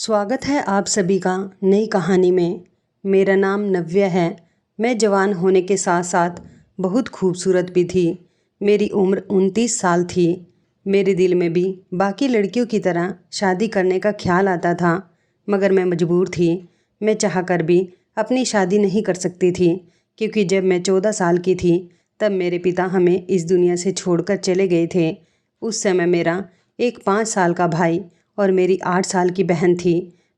स्वागत है आप सभी का नई कहानी में। मेरा नाम नव्य है। मैं जवान होने के साथ साथ बहुत खूबसूरत भी थी। मेरी उम्र 29 साल थी। मेरे दिल में भी बाकी लड़कियों की तरह शादी करने का ख्याल आता था, मगर मैं मजबूर थी। मैं चाहकर भी अपनी शादी नहीं कर सकती थी, क्योंकि जब मैं 14 साल की थी तब मेरे पिता हमें इस दुनिया से छोड़कर चले गए थे। उस समय मेरा एक 5 साल का भाई और मेरी 8 साल की बहन थी।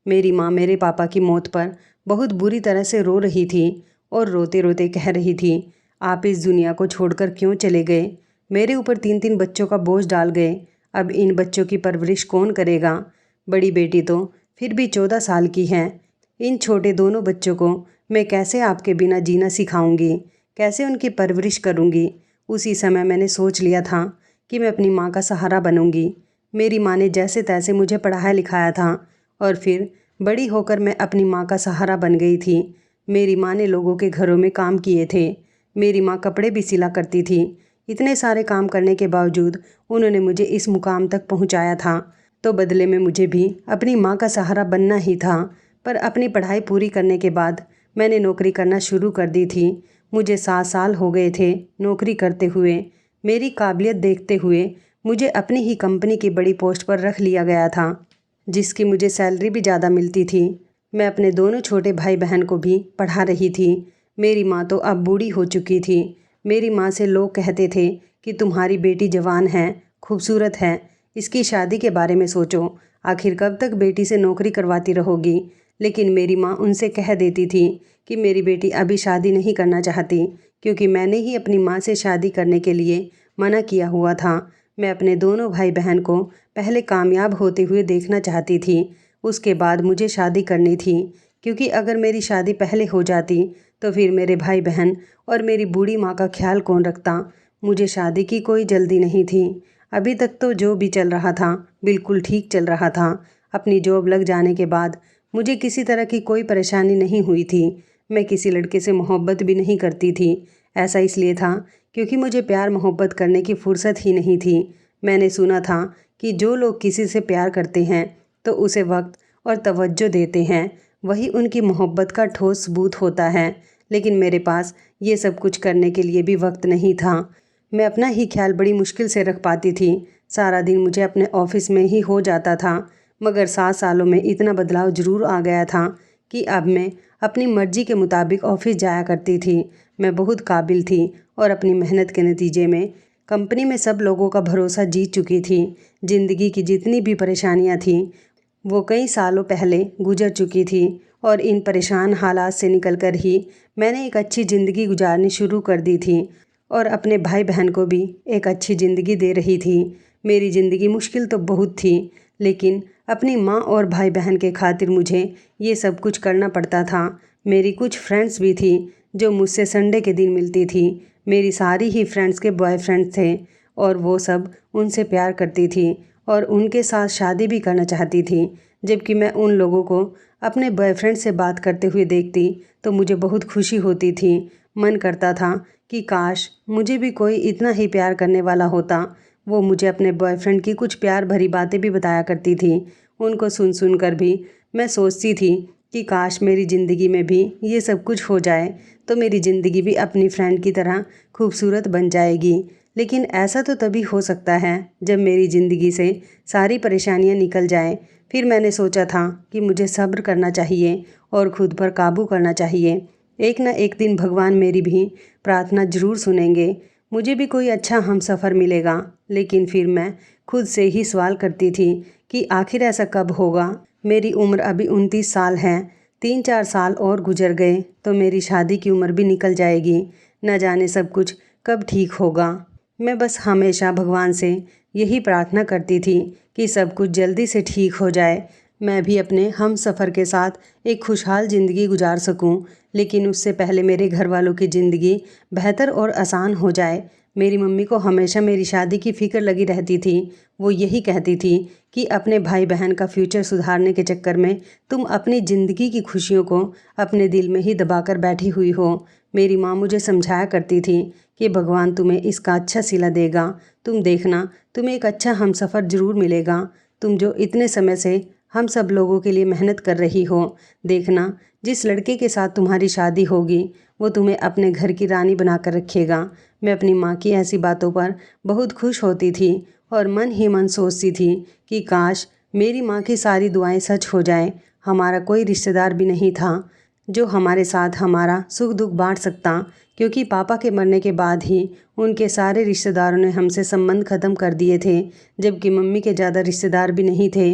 मेरी माँ मेरे पापा की मौत पर बहुत बुरी तरह से रो रही थी और रोते रोते कह रही थी, आप इस दुनिया को छोड़कर क्यों चले गए? मेरे ऊपर 3-3 बच्चों का बोझ डाल गए। अब इन बच्चों की परवरिश कौन करेगा? बड़ी बेटी तो फिर भी 14 साल की है। इन छोटे दोनों बच्चों को मैं कैसे आपके बिना जीना सिखाऊंगी? कैसे उनकी परवरिश करूंगी? उसी समय मैंने सोच लिया था कि मैं अपनी माँ का सहारा बनूंगी। मेरी माँ ने जैसे तैसे मुझे पढ़ाया लिखाया था और फिर बड़ी होकर मैं अपनी माँ का सहारा बन गई थी। मेरी माँ ने लोगों के घरों में काम किए थे। मेरी माँ कपड़े भी सिला करती थी। इतने सारे काम करने के बावजूद उन्होंने मुझे इस मुकाम तक पहुँचाया था, तो बदले में मुझे भी अपनी माँ का सहारा बनना ही था। पर अपनी पढ़ाई पूरी करने के बाद मैंने नौकरी करना शुरू कर दी थी। मुझे 7 साल हो गए थे नौकरी करते हुए। मेरी काबिलियत देखते हुए मुझे अपनी ही कंपनी की बड़ी पोस्ट पर रख लिया गया था, जिसकी मुझे सैलरी भी ज़्यादा मिलती थी। मैं अपने दोनों छोटे भाई बहन को भी पढ़ा रही थी। मेरी माँ तो अब बूढ़ी हो चुकी थी। मेरी माँ से लोग कहते थे कि तुम्हारी बेटी जवान है, खूबसूरत है, इसकी शादी के बारे में सोचो। आखिर कब तक बेटी से नौकरी करवाती रहोगी? लेकिन मेरी माँ उनसे कह देती थी कि मेरी बेटी अभी शादी नहीं करना चाहती, क्योंकि मैंने ही अपनी माँ से शादी करने के लिए मना किया हुआ था। मैं अपने दोनों भाई बहन को पहले कामयाब होते हुए देखना चाहती थी, उसके बाद मुझे शादी करनी थी, क्योंकि अगर मेरी शादी पहले हो जाती तो फिर मेरे भाई बहन और मेरी बूढ़ी माँ का ख्याल कौन रखता? मुझे शादी की कोई जल्दी नहीं थी। अभी तक तो जो भी चल रहा था बिल्कुल ठीक चल रहा था। अपनी जॉब लग जाने के बाद मुझे किसी तरह की कोई परेशानी नहीं हुई थी। मैं किसी लड़के से मोहब्बत भी नहीं करती थी। ऐसा इसलिए था क्योंकि मुझे प्यार मोहब्बत करने की फुर्सत ही नहीं थी। मैंने सुना था कि जो लोग किसी से प्यार करते हैं तो उसे वक्त और तवज्जो देते हैं, वही उनकी मोहब्बत का ठोस सबूत होता है। लेकिन मेरे पास ये सब कुछ करने के लिए भी वक्त नहीं था। मैं अपना ही ख्याल बड़ी मुश्किल से रख पाती थी। सारा दिन मुझे अपने ऑफिस में ही हो जाता था। मगर 7 सालों में इतना बदलाव ज़रूर आ गया था कि अब मैं अपनी मर्जी के मुताबिक ऑफिस जाया करती थी। मैं बहुत काबिल थी और अपनी मेहनत के नतीजे में कंपनी में सब लोगों का भरोसा जीत चुकी थी। ज़िंदगी की जितनी भी परेशानियां थीं वो कई सालों पहले गुजर चुकी थी, और इन परेशान हालात से निकलकर ही मैंने एक अच्छी ज़िंदगी गुजारनी शुरू कर दी थी और अपने भाई बहन को भी एक अच्छी ज़िंदगी दे रही थी। मेरी ज़िंदगी मुश्किल तो बहुत थी, लेकिन अपनी माँ और भाई बहन के खातिर मुझे ये सब कुछ करना पड़ता था। मेरी कुछ फ्रेंड्स भी थी जो मुझसे संडे के दिन मिलती थी। मेरी सारी ही फ्रेंड्स के बॉयफ्रेंड्स थे और वो सब उनसे प्यार करती थी और उनके साथ शादी भी करना चाहती थी। जबकि मैं उन लोगों को अपने बॉयफ्रेंड से बात करते हुए देखती तो मुझे बहुत खुशी होती थी। मन करता था कि काश मुझे भी कोई इतना ही प्यार करने वाला होता। वो मुझे अपने बॉयफ्रेंड की कुछ प्यार भरी बातें भी बताया करती थी। उनको सुन सुन कर भी मैं सोचती थी कि काश मेरी ज़िंदगी में भी ये सब कुछ हो जाए तो मेरी ज़िंदगी भी अपनी फ्रेंड की तरह खूबसूरत बन जाएगी। लेकिन ऐसा तो तभी हो सकता है जब मेरी ज़िंदगी से सारी परेशानियां निकल जाएं। फिर मैंने सोचा था कि मुझे सब्र करना चाहिए और खुद पर काबू करना चाहिए। एक न एक दिन भगवान मेरी भी प्रार्थना जरूर सुनेंगे, मुझे भी कोई अच्छा हमसफ़र मिलेगा। लेकिन फिर मैं खुद से ही सवाल करती थी कि आखिर ऐसा कब होगा? मेरी उम्र अभी 29 साल है। 3-4 साल और गुजर गए तो मेरी शादी की उम्र भी निकल जाएगी। न जाने सब कुछ कब ठीक होगा। मैं बस हमेशा भगवान से यही प्रार्थना करती थी कि सब कुछ जल्दी से ठीक हो जाए, मैं भी अपने हम सफ़र के साथ एक खुशहाल ज़िंदगी गुजार सकूं। लेकिन उससे पहले मेरे घर वालों की ज़िंदगी बेहतर और आसान हो जाए। मेरी मम्मी को हमेशा मेरी शादी की फ़िक्र लगी रहती थी। वो यही कहती थी कि अपने भाई बहन का फ्यूचर सुधारने के चक्कर में तुम अपनी ज़िंदगी की खुशियों को अपने दिल में ही दबाकर बैठी हुई हो। मेरी माँ मुझे समझाया करती थी कि भगवान तुम्हें इसका अच्छा सिला देगा। तुम देखना, तुम्हें एक अच्छा हमसफ़र ज़रूर मिलेगा। तुम जो इतने समय से हम सब लोगों के लिए मेहनत कर रही हो। देखना, जिस लड़के के साथ तुम्हारी शादी होगी वो तुम्हें अपने घर की रानी बनाकर रखेगा। मैं अपनी माँ की ऐसी बातों पर बहुत खुश होती थी और मन ही मन सोचती थी कि काश मेरी माँ की सारी दुआएं सच हो जाएं। हमारा कोई रिश्तेदार भी नहीं था जो हमारे साथ हमारा सुख दुख बांट सकता, क्योंकि पापा के मरने के बाद ही उनके सारे रिश्तेदारों ने हमसे संबंध ख़त्म कर दिए थे। जबकि मम्मी के ज़्यादा रिश्तेदार भी नहीं थे,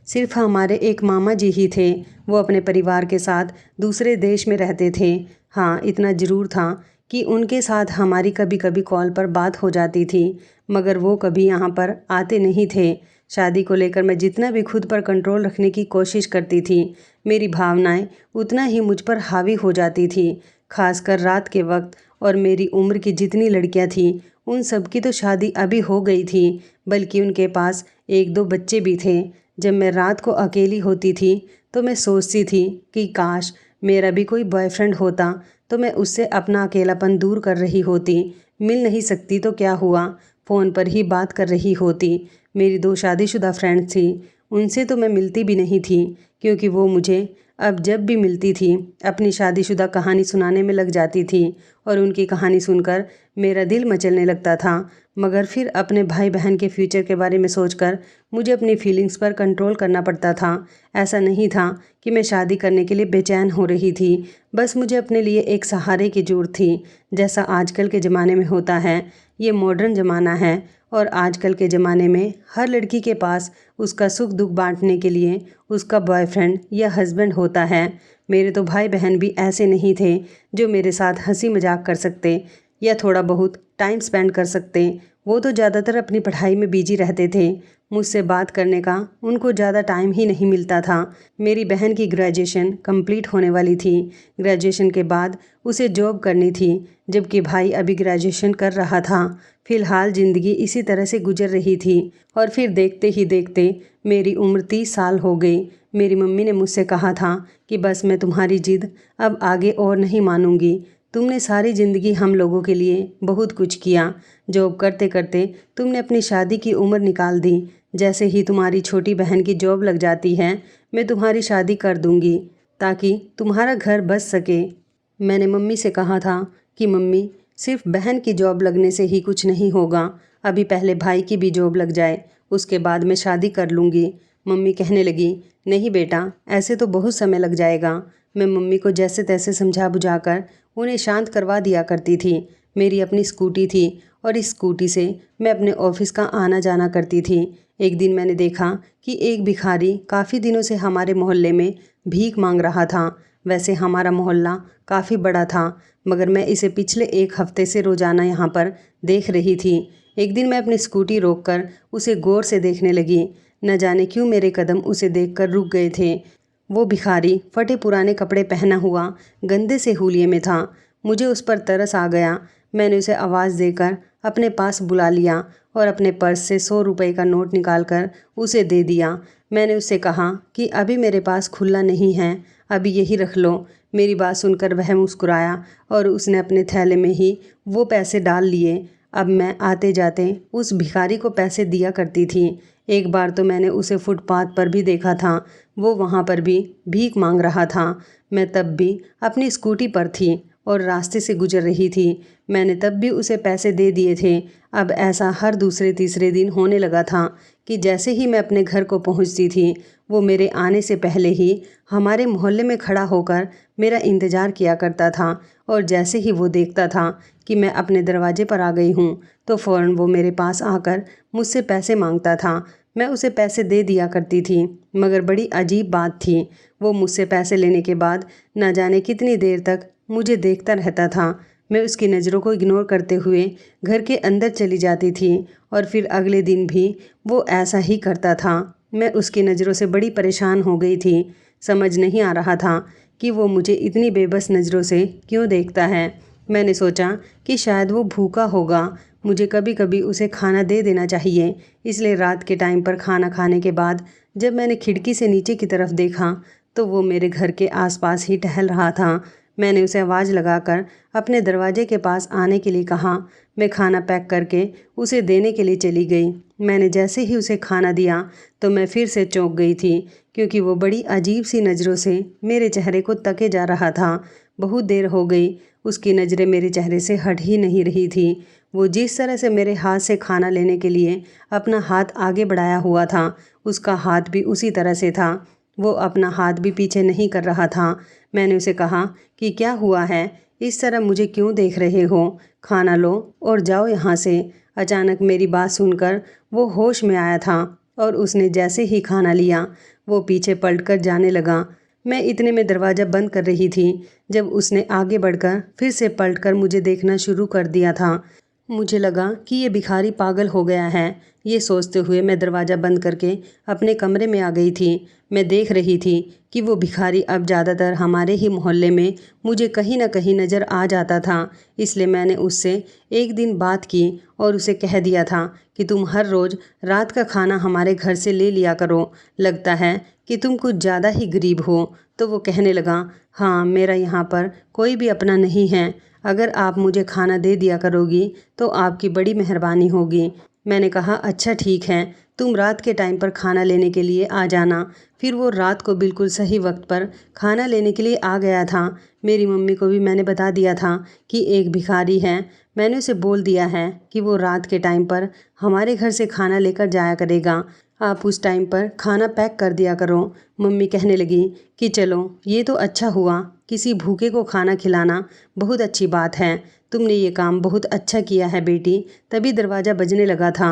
सिर्फ हमारे एक मामा जी ही थे। वो अपने परिवार के साथ दूसरे देश में रहते थे। हाँ, इतना ज़रूर था कि उनके साथ हमारी कभी कभी कॉल पर बात हो जाती थी, मगर वो कभी यहाँ पर आते नहीं थे। शादी को लेकर मैं जितना भी खुद पर कंट्रोल रखने की कोशिश करती थी, मेरी भावनाएं उतना ही मुझ पर हावी हो जाती थी। खासकर रात के वक्त। और मेरी उम्र की जितनी लड़कियां थीं उन सब की तो शादी अभी हो गई थी, बल्कि उनके पास एक दो बच्चे भी थे। जब मैं रात को अकेली होती थी तो मैं सोचती थी कि काश मेरा भी कोई बॉयफ्रेंड होता तो मैं उससे अपना अकेलापन दूर कर रही होती। मिल नहीं सकती तो क्या हुआ, फ़ोन पर ही बात कर रही होती। मेरी दो शादीशुदा फ्रेंड्स थी, उनसे तो मैं मिलती भी नहीं थी, क्योंकि वो मुझे अब जब भी मिलती थी अपनी शादीशुदा कहानी सुनाने में लग जाती थी और उनकी कहानी सुनकर मेरा दिल मचलने लगता था। मगर फिर अपने भाई बहन के फ्यूचर के बारे में सोचकर मुझे अपनी फीलिंग्स पर कंट्रोल करना पड़ता था। ऐसा नहीं था कि मैं शादी करने के लिए बेचैन हो रही थी, बस मुझे अपने लिए एक सहारे की ज़रूरत थी, जैसा आजकल के ज़माने में होता है। ये मॉडर्न ज़माना है और आजकल के ज़माने में हर लड़की के पास उसका सुख दुख बांटने के लिए उसका बॉयफ्रेंड या हस्बैंड होता है। मेरे तो भाई बहन भी ऐसे नहीं थे जो मेरे साथ हंसी मजाक कर सकते या थोड़ा बहुत टाइम स्पेंड कर सकते। वो तो ज़्यादातर अपनी पढ़ाई में बिजी रहते थे, मुझसे बात करने का उनको ज़्यादा टाइम ही नहीं मिलता था। मेरी बहन की ग्रेजुएशन कंप्लीट होने वाली थी। ग्रेजुएशन के बाद उसे जॉब करनी थी, जबकि भाई अभी ग्रेजुएशन कर रहा था। फिलहाल ज़िंदगी इसी तरह से गुजर रही थी और फिर देखते ही देखते मेरी उम्र 30 साल हो गई। मेरी मम्मी ने मुझसे कहा था कि बस मैं तुम्हारी जिद अब आगे और नहीं मानूंगी। तुमने सारी ज़िंदगी हम लोगों के लिए बहुत कुछ किया। जॉब करते करते तुमने अपनी शादी की उम्र निकाल दी। जैसे ही तुम्हारी छोटी बहन की जॉब लग जाती है मैं तुम्हारी शादी कर दूंगी ताकि तुम्हारा घर बच सके। मैंने मम्मी से कहा था कि मम्मी, सिर्फ बहन की जॉब लगने से ही कुछ नहीं होगा, अभी पहले भाई की भी जॉब लग जाए, उसके बाद मैं शादी कर लूँगी। मम्मी कहने लगी, नहीं बेटा, ऐसे तो बहुत समय लग जाएगा। मैं मम्मी को जैसे तैसे समझा बुझाकर उन्हें शांत करवा दिया करती थी। मेरी अपनी स्कूटी थी और इस स्कूटी से मैं अपने ऑफिस का आना जाना करती थी। एक दिन मैंने देखा कि एक भिखारी काफ़ी दिनों से हमारे मोहल्ले में भीख मांग रहा था। वैसे हमारा मोहल्ला काफ़ी बड़ा था, मगर मैं इसे पिछले एक हफ्ते से रोज़ाना यहाँ पर देख रही थी। एक दिन मैं अपनी स्कूटी रोककर उसे गौर से देखने लगी। न जाने क्यों मेरे कदम उसे देखकर रुक गए थे। वो भिखारी फटे पुराने कपड़े पहना हुआ गंदे से हुलिये में था। मुझे उस पर तरस आ गया। मैंने उसे आवाज़ देकर अपने पास बुला लिया और अपने पर्स से 100 रुपये का नोट निकालकर उसे दे दिया। मैंने उससे कहा कि अभी मेरे पास खुला नहीं है, अभी यही रख लो। मेरी बात सुनकर वह मुस्कुराया और उसने अपने थैले में ही वो पैसे डाल लिए। अब मैं आते जाते उस भिखारी को पैसे दिया करती थी। एक बार तो मैंने उसे फुटपाथ पर भी देखा था, वो वहाँ पर भी भीख मांग रहा था। मैं तब भी अपनी स्कूटी पर थी और रास्ते से गुजर रही थी। मैंने तब भी उसे पैसे दे दिए थे। अब ऐसा हर दूसरे तीसरे दिन होने लगा था कि जैसे ही मैं अपने घर को पहुंचती थी वो मेरे आने से पहले ही हमारे मोहल्ले में खड़ा होकर मेरा इंतज़ार किया करता था। और जैसे ही वो देखता था कि मैं अपने दरवाजे पर आ गई हूँ तो फ़ौरन वो मेरे पास आकर मुझसे पैसे मांगता था। मैं उसे पैसे दे दिया करती थी, मगर बड़ी अजीब बात थी, वो मुझसे पैसे लेने के बाद न जाने कितनी देर तक मुझे देखता रहता था। मैं उसकी नज़रों को इग्नोर करते हुए घर के अंदर चली जाती थी और फिर अगले दिन भी वो ऐसा ही करता था। मैं उसकी नज़रों से बड़ी परेशान हो गई थी। समझ नहीं आ रहा था कि वो मुझे इतनी बेबस नज़रों से क्यों देखता है। मैंने सोचा कि शायद वो भूखा होगा, मुझे कभी कभी उसे खाना दे देना चाहिए। इसलिए रात के टाइम पर खाना खाने के बाद जब मैंने खिड़की से नीचे की तरफ देखा तो वो मेरे घर के आसपास ही टहल रहा था। मैंने उसे आवाज़ लगाकर अपने दरवाजे के पास आने के लिए कहा। मैं खाना पैक करके उसे देने के लिए चली गई। मैंने जैसे ही उसे खाना दिया तो मैं फिर से चौंक गई थी, क्योंकि वो बड़ी अजीब सी नज़रों से मेरे चेहरे को तके जा रहा था। बहुत देर हो गई, उसकी नज़रें मेरे चेहरे से हट ही नहीं रही थी। वो जिस तरह से मेरे हाथ से खाना लेने के लिए अपना हाथ आगे बढ़ाया हुआ था, उसका हाथ भी उसी तरह से था। वो अपना हाथ भी पीछे नहीं कर रहा था। मैंने उसे कहा कि क्या हुआ है, इस तरह मुझे क्यों देख रहे हो? खाना लो और जाओ यहाँ से। अचानक मेरी बात सुनकर वो होश में आया था और उसने जैसे ही खाना लिया वो पीछे पलटकर जाने लगा। मैं इतने में दरवाज़ा बंद कर रही थी जब उसने आगे बढ़कर फिर से पलटकर मुझे देखना शुरू कर दिया था। मुझे लगा कि ये भिखारी पागल हो गया है। ये सोचते हुए मैं दरवाज़ा बंद करके अपने कमरे में आ गई थी। मैं देख रही थी कि वो भिखारी अब ज़्यादातर हमारे ही मोहल्ले में मुझे कहीं ना कहीं नज़र आ जाता था। इसलिए मैंने उससे एक दिन बात की और उसे कह दिया था कि तुम हर रोज़ रात का खाना हमारे घर से ले लिया करो। लगता है कि तुम कुछ ज़्यादा ही गरीब हो। तो वो कहने लगा, हाँ, मेरा यहाँ पर कोई भी अपना नहीं है। अगर आप मुझे खाना दे दिया करोगी तो आपकी बड़ी मेहरबानी होगी। मैंने कहा, अच्छा ठीक है, तुम रात के टाइम पर खाना लेने के लिए आ जाना। फिर वो रात को बिल्कुल सही वक्त पर खाना लेने के लिए आ गया था। मेरी मम्मी को भी मैंने बता दिया था कि एक भिखारी है। मैंने उसे बोल दिया है कि वो रात के टाइम पर हमारे घर से खाना लेकर जाया करेगा। आप उस टाइम पर खाना पैक कर दिया करो। मम्मी कहने लगी कि चलो, ये तो अच्छा हुआ, किसी भूखे को खाना खिलाना बहुत अच्छी बात है। तुमने ये काम बहुत अच्छा किया है बेटी। तभी दरवाज़ा बजने लगा था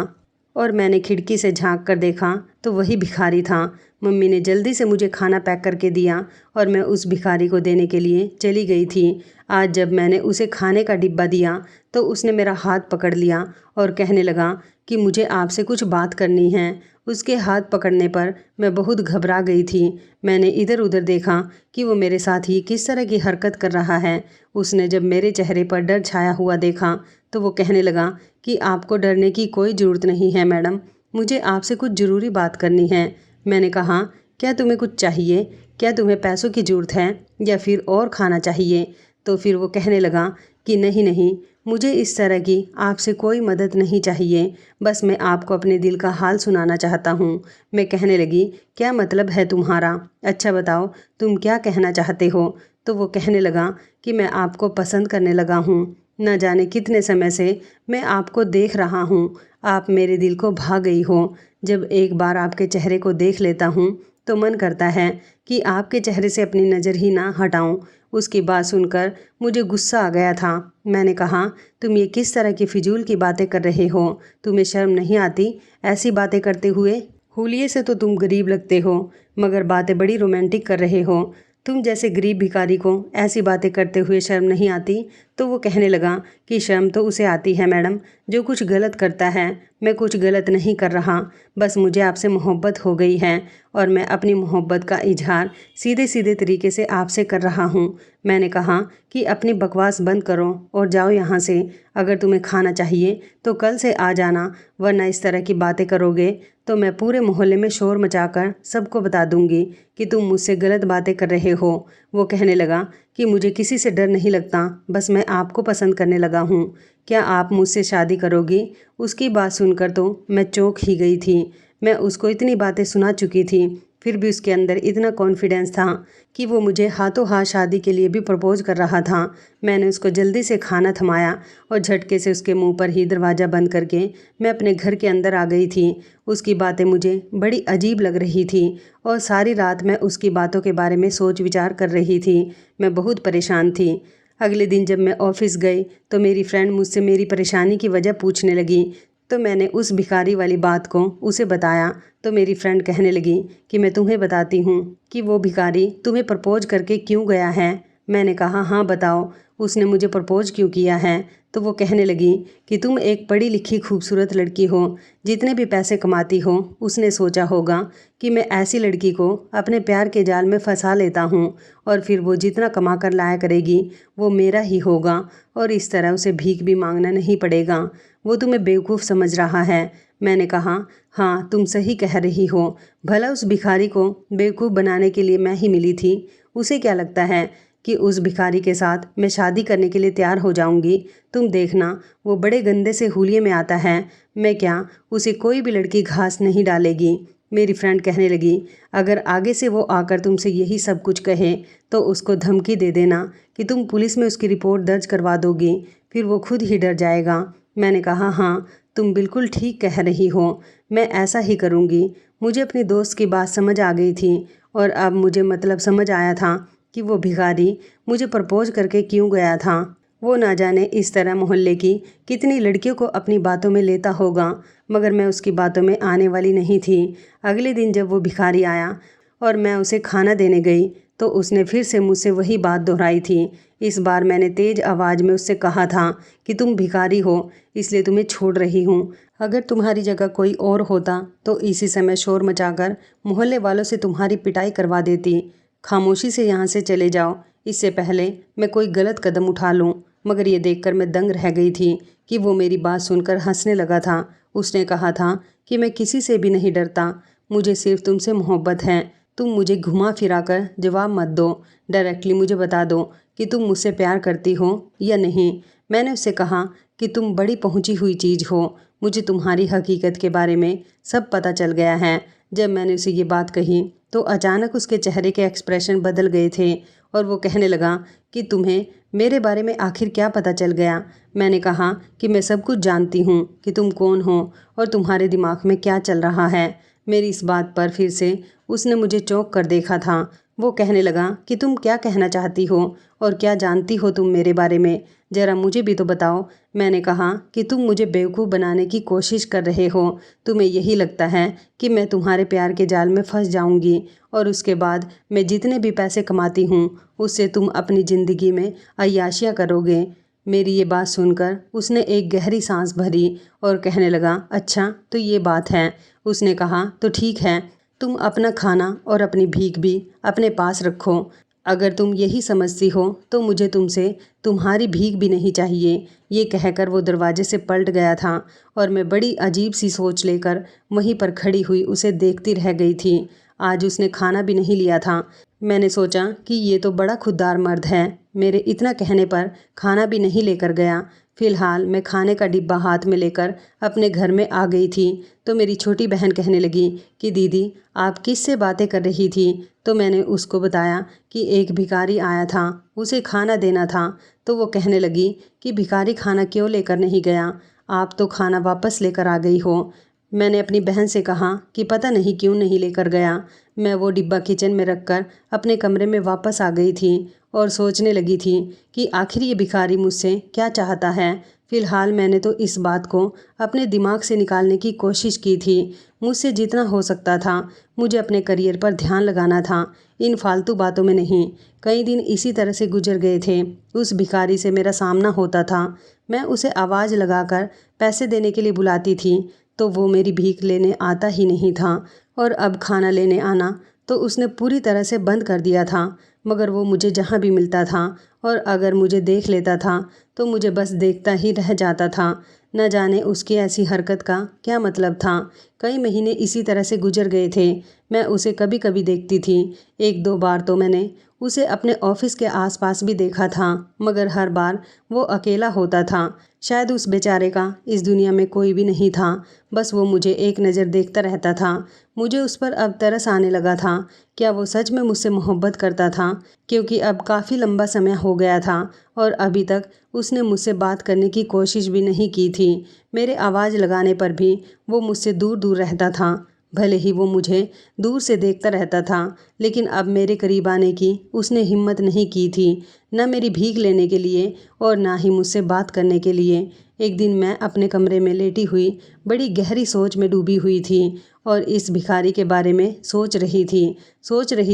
और मैंने खिड़की से झांक कर देखा तो वही भिखारी था। मम्मी ने जल्दी से मुझे खाना पैक करके दिया और मैं उस भिखारी को देने के लिए चली गई थी। आज जब मैंने उसे खाने का डिब्बा दिया तो उसने मेरा हाथ पकड़ लिया और कहने लगा कि मुझे आपसे कुछ बात करनी है। उसके हाथ पकड़ने पर मैं बहुत घबरा गई थी। मैंने इधर उधर देखा कि वो मेरे साथ ही किस तरह की हरकत कर रहा है। उसने जब मेरे चेहरे पर डर छाया हुआ देखा तो वो कहने लगा कि आपको डरने की कोई ज़रूरत नहीं है मैडम, मुझे आपसे कुछ ज़रूरी बात करनी है। मैंने कहा, क्या तुम्हें कुछ चाहिए? क्या तुम्हें पैसों की ज़रूरत है या फिर और खाना चाहिए? तो फिर वो कहने लगा कि नहीं नहीं, मुझे इस तरह की आपसे कोई मदद नहीं चाहिए, बस मैं आपको अपने दिल का हाल सुनाना चाहता हूँ। मैं कहने लगी, क्या मतलब है तुम्हारा? अच्छा बताओ, तुम क्या कहना चाहते हो? तो वो कहने लगा कि मैं आपको पसंद करने लगा हूँ। न जाने कितने समय से मैं आपको देख रहा हूँ। आप मेरे दिल को भा गई हो। जब एक बार आपके चेहरे को देख लेता हूँ तो मन करता है कि आपके चेहरे से अपनी नज़र ही ना हटाऊं। उसकी बात सुनकर मुझे गुस्सा आ गया था। मैंने कहा, तुम ये किस तरह की फिजूल की बातें कर रहे हो? तुम्हें शर्म नहीं आती ऐसी बातें करते हुए? हुलिये से तो तुम गरीब लगते हो, मगर बातें बड़ी रोमांटिक कर रहे हो। तुम जैसे गरीब भिखारी को ऐसी बातें करते हुए शर्म नहीं आती? तो वो कहने लगा कि शर्म तो उसे आती है मैडम जो कुछ गलत करता है। मैं कुछ गलत नहीं कर रहा, बस मुझे आपसे मोहब्बत हो गई है और मैं अपनी मोहब्बत का इजहार सीधे सीधे तरीके से आपसे कर रहा हूँ। मैंने कहा कि अपनी बकवास बंद करो और जाओ यहाँ से। अगर तुम्हें खाना चाहिए तो कल से आ जाना, वरना इस तरह की बातें करोगे तो मैं पूरे मोहल्ले में शोर मचाकर सबको बता दूंगी कि तुम मुझसे गलत बातें कर रहे हो। वो कहने लगा कि मुझे किसी से डर नहीं लगता, बस मैं आपको पसंद करने लगा हूँ। क्या आप मुझसे शादी करोगी? उसकी बात सुनकर तो मैं चौंक ही गई थी। मैं उसको इतनी बातें सुना चुकी थी, फिर भी उसके अंदर इतना कॉन्फिडेंस था कि वो मुझे हाथों हाथ शादी के लिए भी प्रपोज कर रहा था। मैंने उसको जल्दी से खाना थमाया और झटके से उसके मुंह पर ही दरवाज़ा बंद करके मैं अपने घर के अंदर आ गई थी। उसकी बातें मुझे बड़ी अजीब लग रही थी और सारी रात मैं उसकी बातों के बारे में सोच विचार कर रही थी। मैं बहुत परेशान थी। अगले दिन जब मैं ऑफिस गई तो मेरी फ्रेंड मुझसे मेरी परेशानी की वजह पूछने लगी। तो मैंने उस भिखारी वाली बात को उसे बताया तो मेरी फ्रेंड कहने लगी कि मैं तुम्हें बताती हूँ कि वो भिखारी तुम्हें प्रपोज करके क्यों गया है। मैंने कहा, हाँ बताओ, उसने मुझे प्रपोज क्यों किया है? तो वो कहने लगी कि तुम एक पढ़ी लिखी खूबसूरत लड़की हो, जितने भी पैसे कमाती हो उसने सोचा होगा कि मैं ऐसी लड़की को अपने प्यार के जाल में फंसा लेता हूँ और फिर वो जितना कमा कर लाया करेगी वो मेरा ही होगा और इस तरह उसे भीख भी मांगना नहीं पड़ेगा। वो तुम्हें बेवकूफ़ समझ रहा है। मैंने कहा, हाँ तुम सही कह रही हो। भला उस भिखारी को बेवकूफ़ बनाने के लिए मैं ही मिली थी। उसे क्या लगता है कि उस भिखारी के साथ मैं शादी करने के लिए तैयार हो जाऊंगी। तुम देखना, वो बड़े गंदे से हुलिये में आता है। मैं क्या, उसे कोई भी लड़की घास नहीं डालेगी। मेरी फ्रेंड कहने लगी, अगर आगे से वो आकर तुमसे यही सब कुछ कहे तो उसको धमकी दे देना कि तुम पुलिस में उसकी रिपोर्ट दर्ज करवा दोगी, फिर वो खुद ही डर जाएगा। मैंने कहा, हाँ तुम बिल्कुल ठीक कह रही हो, मैं ऐसा ही करूँगी। मुझे अपने दोस्त की बात समझ आ गई थी और अब मुझे मतलब समझ आया था कि वो भिखारी मुझे प्रपोज करके क्यों गया था। वो ना जाने इस तरह मोहल्ले की कितनी लड़कियों को अपनी बातों में लेता होगा, मगर मैं उसकी बातों में आने वाली नहीं थी। अगले दिन जब वो भिखारी आया और मैं उसे खाना देने गई तो उसने फिर से मुझसे वही बात दोहराई थी। इस बार मैंने तेज़ आवाज़ में उससे कहा था कि तुम भिखारी हो इसलिए तुम्हें छोड़ रही हूँ। अगर तुम्हारी जगह कोई और होता तो इसी समय शोर मचाकर मोहल्ले वालों से तुम्हारी पिटाई करवा देती। खामोशी से यहाँ से चले जाओ, इससे पहले मैं कोई गलत कदम उठा लूँ। मगर ये देखकर मैं दंग रह गई थी कि वो मेरी बात सुनकर हंसने लगा था। उसने कहा था कि मैं किसी से भी नहीं डरता, मुझे सिर्फ तुमसे मोहब्बत है। तुम मुझे घुमा फिरा कर जवाब मत दो, डायरेक्टली मुझे बता दो कि तुम मुझसे प्यार करती हो या नहीं। मैंने उससे कहा कि तुम बड़ी पहुंची हुई चीज़ हो, मुझे तुम्हारी हकीकत के बारे में सब पता चल गया है। जब मैंने उसे ये बात कही तो अचानक उसके चेहरे के एक्सप्रेशन बदल गए थे और वो कहने लगा कि तुम्हें मेरे बारे में आखिर क्या पता चल गया। मैंने कहा कि मैं सब कुछ जानती हूँ कि तुम कौन हो और तुम्हारे दिमाग में क्या चल रहा है। मेरी इस बात पर फिर से उसने मुझे चौंक कर देखा था। वो कहने लगा कि तुम क्या कहना चाहती हो और क्या जानती हो तुम मेरे बारे में, ज़रा मुझे भी तो बताओ। मैंने कहा कि तुम मुझे बेवकूफ़ बनाने की कोशिश कर रहे हो। तुम्हें यही लगता है कि मैं तुम्हारे प्यार के जाल में फंस जाऊंगी और उसके बाद मैं जितने भी पैसे कमाती हूँ उससे तुम अपनी ज़िंदगी में अय्याशियाँ करोगे। मेरी ये बात सुनकर उसने एक गहरी सांस भरी और कहने लगा, अच्छा तो ये बात है। उसने कहा, तो ठीक है, तुम अपना खाना और अपनी भीख भी अपने पास रखो। अगर तुम यही समझती हो तो मुझे तुमसे तुम्हारी भीख भी नहीं चाहिए। ये कहकर वो दरवाजे से पलट गया था और मैं बड़ी अजीब सी सोच लेकर वहीं पर खड़ी हुई उसे देखती रह गई थी। आज उसने खाना भी नहीं लिया था। मैंने सोचा कि ये तो बड़ा खुददार मर्द है, मेरे इतना कहने पर खाना भी नहीं लेकर गया। फिलहाल मैं खाने का डिब्बा हाथ में लेकर अपने घर में आ गई थी तो मेरी छोटी बहन कहने लगी कि दीदी आप किससे बातें कर रही थी। तो मैंने उसको बताया कि एक भिखारी आया था, उसे खाना देना था। तो वो कहने लगी कि भिखारी खाना क्यों लेकर नहीं गया, आप तो खाना वापस लेकर आ गई हो। मैंने अपनी बहन से कहा कि पता नहीं क्यों नहीं लेकर गया। मैं वो डिब्बा किचन में रखकर अपने कमरे में वापस आ गई थी और सोचने लगी थी कि आखिर ये भिखारी मुझसे क्या चाहता है। फिलहाल मैंने तो इस बात को अपने दिमाग से निकालने की कोशिश की थी। मुझसे जितना हो सकता था मुझे अपने करियर पर ध्यान लगाना था, इन फालतू बातों में नहीं। कई दिन इसी तरह से गुजर गए थे। उस भिखारी से मेरा सामना होता था, मैं उसे आवाज़ लगाकर पैसे देने के लिए बुलाती थी तो वो मेरी भीख लेने आता ही नहीं था और अब खाना लेने आना तो उसने पूरी तरह से बंद कर दिया था। मगर वो मुझे जहाँ भी मिलता था और अगर मुझे देख लेता था तो मुझे बस देखता ही रह जाता था। न जाने उसकी ऐसी हरकत का क्या मतलब था। कई महीने इसी तरह से गुजर गए थे। मैं उसे कभी कभी देखती थी, एक दो बार तो मैंने उसे अपने ऑफिस के आसपास भी देखा था, मगर हर बार वो अकेला होता था। शायद उस बेचारे का इस दुनिया में कोई भी नहीं था, बस वो मुझे एक नज़र देखता रहता था। मुझे उस पर अब तरस आने लगा था। क्या वो सच में मुझसे मोहब्बत करता था? क्योंकि अब काफ़ी लंबा समय हो गया था और अभी तक उसने मुझसे बात करने की कोशिश भी नहीं की थी। मेरे आवाज़ लगाने पर भी वो मुझसे दूर दूर रहता था। भले ही वो मुझे दूर से देखता रहता था, लेकिन अब मेरे करीब आने की उसने हिम्मत नहीं की थी, न मेरी भीख लेने के लिए और ना ही मुझसे बात करने के लिए। एक दिन मैं अपने कमरे में लेटी हुई बड़ी गहरी सोच में डूबी हुई थी और इस भिखारी के बारे में सोच रही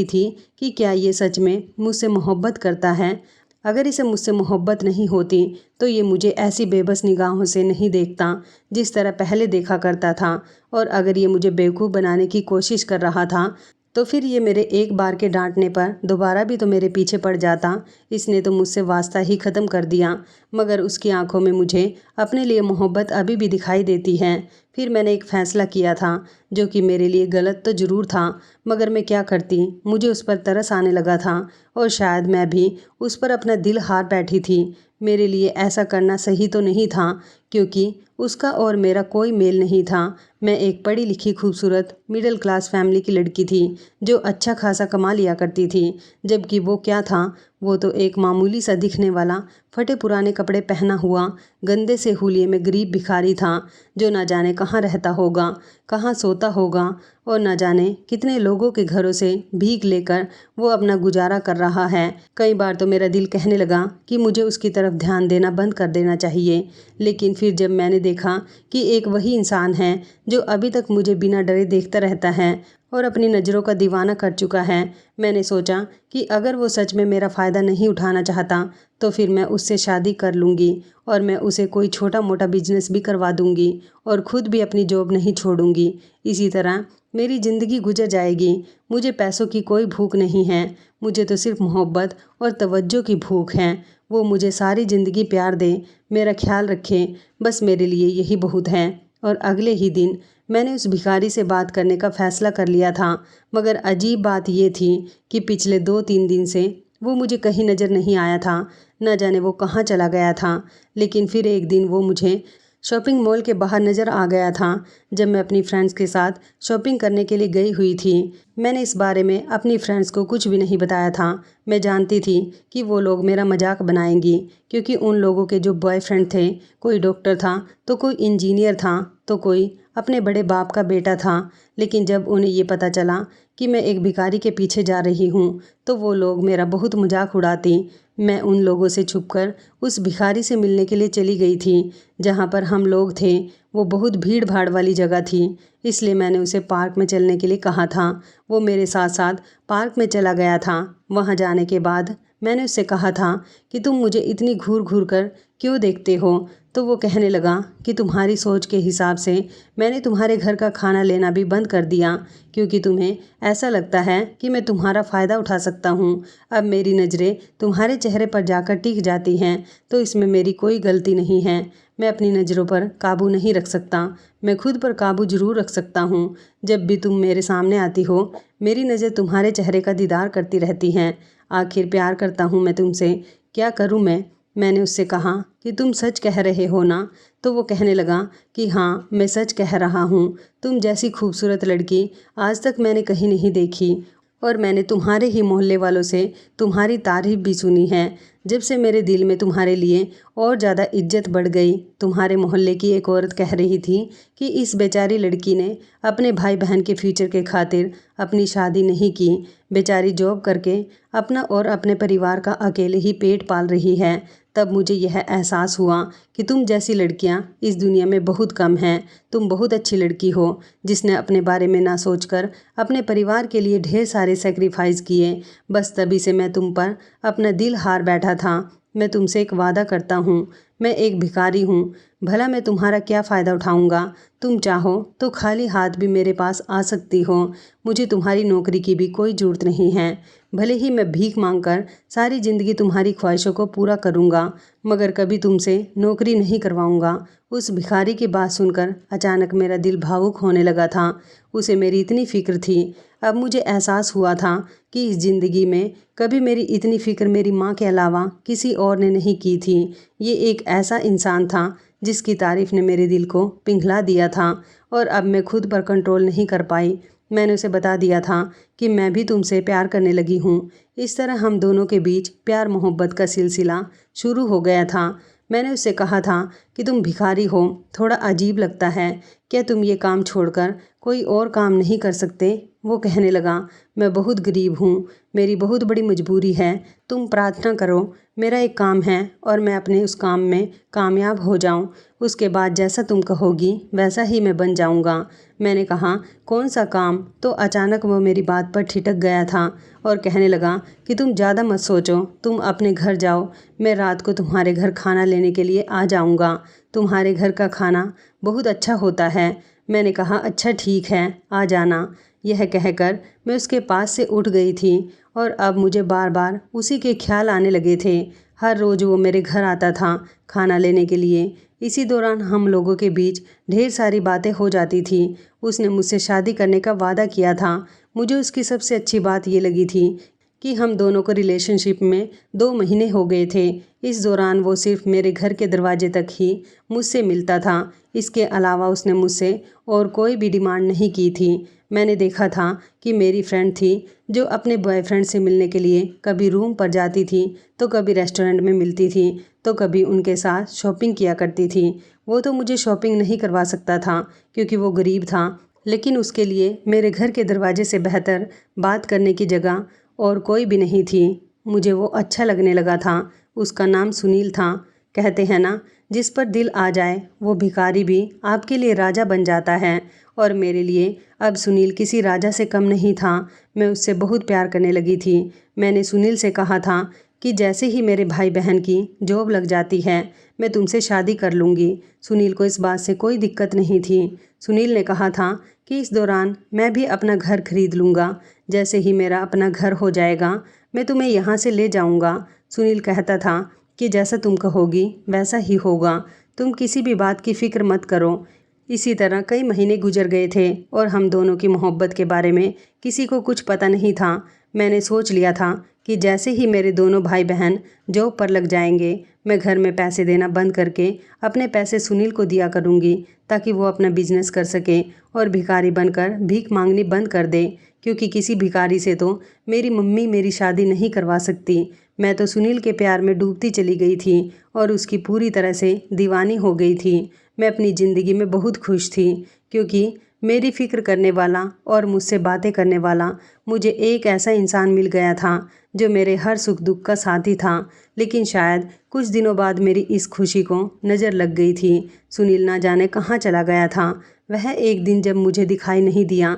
थी कि क्या ये सच में मुझसे मोहब्बत करता है। अगर इसे मुझसे मोहब्बत नहीं होती तो ये मुझे ऐसी बेबस निगाहों से नहीं देखता जिस तरह पहले देखा करता था। और अगर ये मुझे बेवकूफ़ बनाने की कोशिश कर रहा था तो फिर ये मेरे एक बार के डांटने पर दोबारा भी तो मेरे पीछे पड़ जाता। इसने तो मुझसे वास्ता ही ख़त्म कर दिया। मगर उसकी आंखों में मुझे अपने लिए मोहब्बत अभी भी दिखाई देती है। फिर मैंने एक फ़ैसला किया था, जो कि मेरे लिए गलत तो ज़रूर था, मगर मैं क्या करती। मुझे उस पर तरस आने लगा था और शायद मैं भी उस पर अपना दिल हार बैठी थी। मेरे लिए ऐसा करना सही तो नहीं था, क्योंकि उसका और मेरा कोई मेल नहीं था। मैं एक पढ़ी लिखी खूबसूरत मिडिल क्लास फैमिली की लड़की थी, जो अच्छा खासा कमा लिया करती थी, जबकि वो क्या था, वो तो एक मामूली सा दिखने वाला फटे पुराने कपड़े पहना हुआ गंदे से हुलिये में गरीब भिखारी था, जो ना जाने कहाँ रहता होगा, कहाँ सोता होगा और ना जाने कितने लोगों के घरों से भीख लेकर वो अपना गुजारा कर रहा है। कई बार तो मेरा दिल कहने लगा कि मुझे उसकी तरफ ध्यान देना बंद कर देना चाहिए, लेकिन फिर जब मैंने देखा कि एक वही इंसान है जो अभी तक मुझे बिना डरे देखता रहता है और अपनी नज़रों का दीवाना कर चुका है, मैंने सोचा कि अगर वो सच में मेरा फ़ायदा नहीं उठाना चाहता तो फिर मैं उससे शादी कर लूँगी और मैं उसे कोई छोटा मोटा बिजनेस भी करवा दूँगी और ख़ुद भी अपनी जॉब नहीं छोड़ूँगी। इसी तरह मेरी ज़िंदगी गुजर जाएगी। मुझे पैसों की कोई भूख नहीं है, मुझे तो सिर्फ मोहब्बत और तवज्जो की भूख है। वो मुझे सारी ज़िंदगी प्यार दे, मेरा ख्याल रखे, बस मेरे लिए यही बहुत है। और अगले ही दिन मैंने उस भिखारी से बात करने का फ़ैसला कर लिया था। मगर अजीब बात ये थी कि पिछले 2-3 दिन से वो मुझे कहीं नज़र नहीं आया था। न जाने वो कहाँ चला गया था। लेकिन फिर एक दिन वो मुझे शॉपिंग मॉल के बाहर नज़र आ गया था, जब मैं अपनी फ्रेंड्स के साथ शॉपिंग करने के लिए गई हुई थी। मैंने इस बारे में अपनी फ्रेंड्स को कुछ भी नहीं बताया था। मैं जानती थी कि वो लोग मेरा मजाक बनाएंगी, क्योंकि उन लोगों के जो बॉयफ्रेंड थे, कोई डॉक्टर था तो कोई इंजीनियर था तो कोई अपने बड़े बाप का बेटा था। लेकिन जब उन्हें ये पता चला कि मैं एक भिखारी के पीछे जा रही हूँ, तो वो लोग मेरा बहुत मजाक उड़ाती। मैं उन लोगों से छुपकर उस भिखारी से मिलने के लिए चली गई थी। जहाँ पर हम लोग थे वो बहुत भीड़ भाड़ वाली जगह थी, इसलिए मैंने उसे पार्क में चलने के लिए कहा था। वो मेरे साथ साथ पार्क में चला गया था। वहाँ जाने के बाद मैंने उससे कहा था कि तुम मुझे इतनी घूर घूर कर क्यों देखते हो। तो वो कहने लगा कि तुम्हारी सोच के हिसाब से मैंने तुम्हारे घर का खाना लेना भी बंद कर दिया, क्योंकि तुम्हें ऐसा लगता है कि मैं तुम्हारा फ़ायदा उठा सकता हूँ। अब मेरी नज़रें तुम्हारे चेहरे पर जाकर टिक जाती हैं, तो इसमें मेरी कोई गलती नहीं है। मैं अपनी नज़रों पर काबू नहीं रख सकता। मैं खुद पर काबू ज़रूर रख सकता हूँ। जब भी तुम मेरे सामने आती हो, मेरी नज़र तुम्हारे चेहरे का दीदार करती रहती हैं। आखिर प्यार करता हूँ मैं तुमसे, क्या करूँ मैं। मैंने उससे कहा कि तुम सच कह रहे हो ना। तो वो कहने लगा कि हाँ, मैं सच कह रहा हूँ। तुम जैसी खूबसूरत लड़की आज तक मैंने कहीं नहीं देखी, और मैंने तुम्हारे ही मोहल्ले वालों से तुम्हारी तारीफ भी सुनी है। जब से मेरे दिल में तुम्हारे लिए और ज़्यादा इज्जत बढ़ गई। तुम्हारे मोहल्ले की एक औरत कह रही थी कि इस बेचारी लड़की ने अपने भाई बहन के फ्यूचर के खातिर अपनी शादी नहीं की। बेचारी जॉब करके अपना और अपने परिवार का अकेले ही पेट पाल रही है। तब मुझे यह एहसास हुआ कि तुम जैसी लड़कियां इस दुनिया में बहुत कम हैं। तुम बहुत अच्छी लड़की हो, जिसने अपने बारे में ना सोचकर अपने परिवार के लिए ढेर सारे सेक्रीफाइस किए। बस तभी से मैं तुम पर अपना दिल हार बैठा था। मैं तुमसे एक वादा करता हूँ, मैं एक भिखारी हूँ, भला मैं तुम्हारा क्या फ़ायदा उठाऊँगा। तुम चाहो तो खाली हाथ भी मेरे पास आ सकती हो। मुझे तुम्हारी नौकरी की भी कोई ज़रूरत नहीं है। भले ही मैं भीख मांगकर सारी ज़िंदगी तुम्हारी ख्वाहिशों को पूरा करूँगा, मगर कभी तुमसे नौकरी नहीं करवाऊँगा। उस भिखारी की बात सुनकर अचानक मेरा दिल भावुक होने लगा था। उसे मेरी इतनी फ़िक्र थी। अब मुझे एहसास हुआ था कि इस ज़िंदगी में कभी मेरी इतनी फ़िक्र मेरी माँ के अलावा किसी और ने नहीं की थी। ये एक ऐसा इंसान था जिसकी तारीफ़ ने मेरे दिल को पिघला दिया था, और अब मैं खुद पर कंट्रोल नहीं कर पाई। मैंने उसे बता दिया था कि मैं भी तुमसे प्यार करने लगी हूँ। इस तरह हम दोनों के बीच प्यार मोहब्बत का सिलसिला शुरू हो गया था। मैंने उससे कहा था कि तुम भिखारी हो, थोड़ा अजीब लगता है, क्या तुम ये काम छोड़कर कोई और काम नहीं कर सकते। वो कहने लगा, मैं बहुत गरीब हूँ, मेरी बहुत बड़ी मजबूरी है। तुम प्रार्थना करो, मेरा एक काम है और मैं अपने उस काम में कामयाब हो जाऊँ। उसके बाद जैसा तुम कहोगी वैसा ही मैं बन जाऊँगा। मैंने कहा, कौन सा काम। तो अचानक वो मेरी बात पर ठिठक गया था और कहने लगा कि तुम ज़्यादा मत सोचो, तुम अपने घर जाओ, मैं रात को तुम्हारे घर खाना लेने के लिए आ जाऊँगा। तुम्हारे घर का खाना बहुत अच्छा होता है। मैंने कहा, अच्छा ठीक है, आ जाना। यह कहकर मैं उसके पास से उठ गई थी और अब मुझे बार बार उसी के ख्याल आने लगे थे। हर रोज़ वो मेरे घर आता था खाना लेने के लिए। इसी दौरान हम लोगों के बीच ढेर सारी बातें हो जाती थी। उसने मुझसे शादी करने का वादा किया था। मुझे उसकी सबसे अच्छी बात ये लगी थी कि हम दोनों को रिलेशनशिप में 2 महीने हो गए थे। इस दौरान वो सिर्फ मेरे घर के दरवाजे तक ही मुझसे मिलता था। इसके अलावा उसने मुझसे और कोई भी डिमांड नहीं की थी। मैंने देखा था कि मेरी फ्रेंड थी जो अपने बॉयफ्रेंड से मिलने के लिए कभी रूम पर जाती थी, तो कभी रेस्टोरेंट में मिलती थी, तो कभी उनके साथ शॉपिंग किया करती थी। वो तो मुझे शॉपिंग नहीं करवा सकता था क्योंकि वो गरीब था, लेकिन उसके लिए मेरे घर के दरवाजे से बेहतर बात करने की जगह और कोई भी नहीं थी। मुझे वो अच्छा लगने लगा था। उसका नाम सुनील था। कहते हैं ना, जिस पर दिल आ जाए वो भिखारी भी आपके लिए राजा बन जाता है। और मेरे लिए अब सुनील किसी राजा से कम नहीं था। मैं उससे बहुत प्यार करने लगी थी। मैंने सुनील से कहा था कि जैसे ही मेरे भाई बहन की जॉब लग जाती है मैं तुमसे शादी कर लूँगी। सुनील को इस बात से कोई दिक्कत नहीं थी। सुनील ने कहा था कि इस दौरान मैं भी अपना घर खरीद लूँगा। जैसे ही मेरा अपना घर हो जाएगा मैं तुम्हें यहाँ से ले जाऊँगा। सुनील कहता था कि जैसा तुम कहोगी वैसा ही होगा, तुम किसी भी बात की फ़िक्र मत करो। इसी तरह कई महीने गुजर गए थे और हम दोनों की मोहब्बत के बारे में किसी को कुछ पता नहीं था। मैंने सोच लिया था कि जैसे ही मेरे दोनों भाई बहन जॉब पर लग जाएंगे मैं घर में पैसे देना बंद करके अपने पैसे सुनील को दिया करूँगी ताकि वो अपना बिजनेस कर सके और भिखारी बनकर भीख मांगनी बंद कर दे, क्योंकि किसी भिखारी से तो मेरी मम्मी मेरी शादी नहीं करवा सकती। मैं तो सुनील के प्यार में डूबती चली गई थी और उसकी पूरी तरह से दीवानी हो गई थी। मैं अपनी ज़िंदगी में बहुत खुश थी क्योंकि मेरी फ़िक्र करने वाला और मुझसे बातें करने वाला मुझे एक ऐसा इंसान मिल गया था जो मेरे हर सुख दुख का साथी था। लेकिन शायद कुछ दिनों बाद मेरी इस खुशी को नज़र लग गई थी। सुनील ना जाने कहाँ चला गया था। वह एक दिन जब मुझे दिखाई नहीं दिया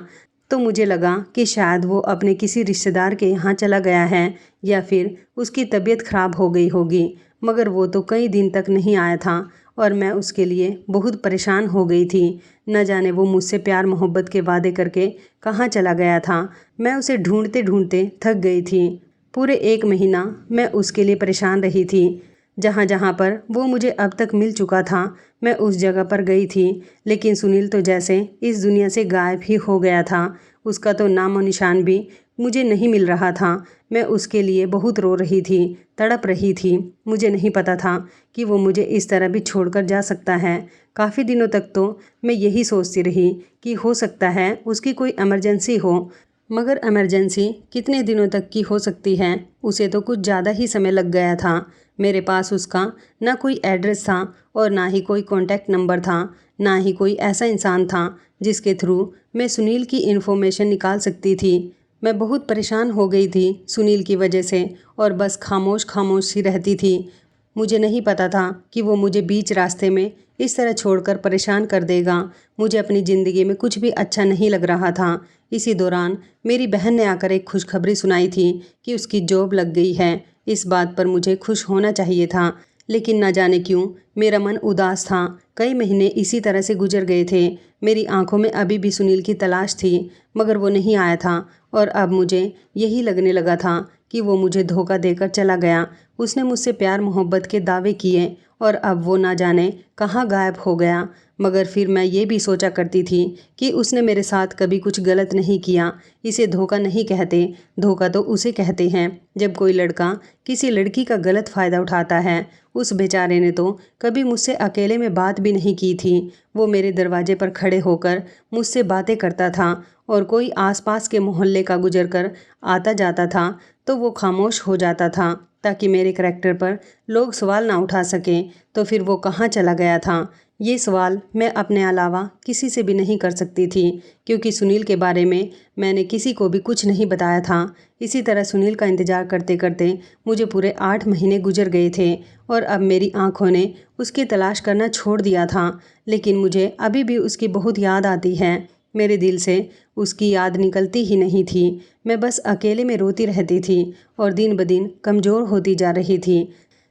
तो मुझे लगा कि शायद वो अपने किसी रिश्तेदार के यहाँ चला गया है या फिर उसकी तबीयत खराब हो गई होगी। मगर वो तो कई दिन तक नहीं आया था और मैं उसके लिए बहुत परेशान हो गई थी। न जाने वो मुझसे प्यार मोहब्बत के वादे करके कहाँ चला गया था। मैं उसे ढूंढते ढूंढते थक गई थी। पूरे 1 महीना मैं उसके लिए परेशान रही थी। जहाँ जहाँ पर वो मुझे अब तक मिल चुका था मैं उस जगह पर गई थी, लेकिन सुनील तो जैसे इस दुनिया से गायब ही हो गया था। उसका तो नामो निशान भी मुझे नहीं मिल रहा था। मैं उसके लिए बहुत रो रही थी, तड़प रही थी। मुझे नहीं पता था कि वो मुझे इस तरह भी छोड़कर जा सकता है। काफ़ी दिनों तक तो मैं यही सोचती रही कि हो सकता है उसकी कोई इमरजेंसी हो, मगर इमरजेंसी कितने दिनों तक की हो सकती है। उसे तो कुछ ज़्यादा ही समय लग गया था। मेरे पास उसका ना कोई एड्रेस था और ना ही कोई कॉन्टैक्ट नंबर था, ना ही कोई ऐसा इंसान था जिसके थ्रू मैं सुनील की इन्फॉर्मेशन निकाल सकती थी। मैं बहुत परेशान हो गई थी सुनील की वजह से और बस खामोश खामोश ही रहती थी। मुझे नहीं पता था कि वो मुझे बीच रास्ते में इस तरह छोड़कर परेशान कर देगा। मुझे अपनी ज़िंदगी में कुछ भी अच्छा नहीं लग रहा था। इसी दौरान मेरी बहन ने आकर एक खुशखबरी सुनाई थी कि उसकी जॉब लग गई है। इस बात पर मुझे खुश होना चाहिए था, लेकिन न जाने क्यों मेरा मन उदास था। कई महीने इसी तरह से गुजर गए थे। मेरी आंखों में अभी भी सुनील की तलाश थी, मगर वो नहीं आया था और अब मुझे यही लगने लगा था कि वो मुझे धोखा देकर चला गया। उसने मुझसे प्यार मोहब्बत के दावे किए और अब वो ना जाने कहाँ गायब हो गया। मगर फिर मैं ये भी सोचा करती थी कि उसने मेरे साथ कभी कुछ गलत नहीं किया। इसे धोखा नहीं कहते, धोखा तो उसे कहते हैं जब कोई लड़का किसी लड़की का गलत फ़ायदा उठाता है। उस बेचारे ने तो कभी मुझसे अकेले में बात भी नहीं की थी। वो मेरे दरवाजे पर खड़े होकर मुझसे बातें करता था और कोई आसपास के मोहल्ले का गुजर कर आता जाता था तो वो खामोश हो जाता था ताकि मेरे करैक्टर पर लोग सवाल ना उठा सकें। तो फिर वो कहाँ चला गया था, ये सवाल मैं अपने अलावा किसी से भी नहीं कर सकती थी, क्योंकि सुनील के बारे में मैंने किसी को भी कुछ नहीं बताया था। इसी तरह सुनील का इंतज़ार करते करते मुझे पूरे 8 महीने गुजर गए थे और अब मेरी आंखों ने उसकी तलाश करना छोड़ दिया था। लेकिन मुझे अभी भी उसकी बहुत याद आती है। मेरे दिल से उसकी याद निकलती ही नहीं थी। मैं बस अकेले में रोती रहती थी और दिन ब दिन कमज़ोर होती जा रही थी।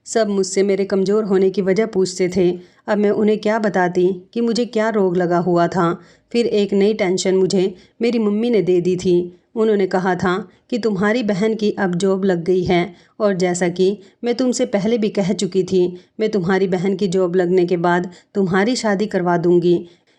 सब मुझसे मेरे कमज़ोर होने की वजह पूछते थे। अब मैं उन्हें क्या बताती कि मुझे क्या रोग लगा हुआ था। फिर एक नई टेंशन मुझे मेरी मम्मी ने दे दी थी। उन्होंने कहा था कि तुम्हारी बहन की अब जॉब लग गई है, और जैसा कि मैं तुमसे पहले भी कह चुकी थी, मैं तुम्हारी बहन की जॉब लगने के बाद तुम्हारी शादी करवा दूंगी।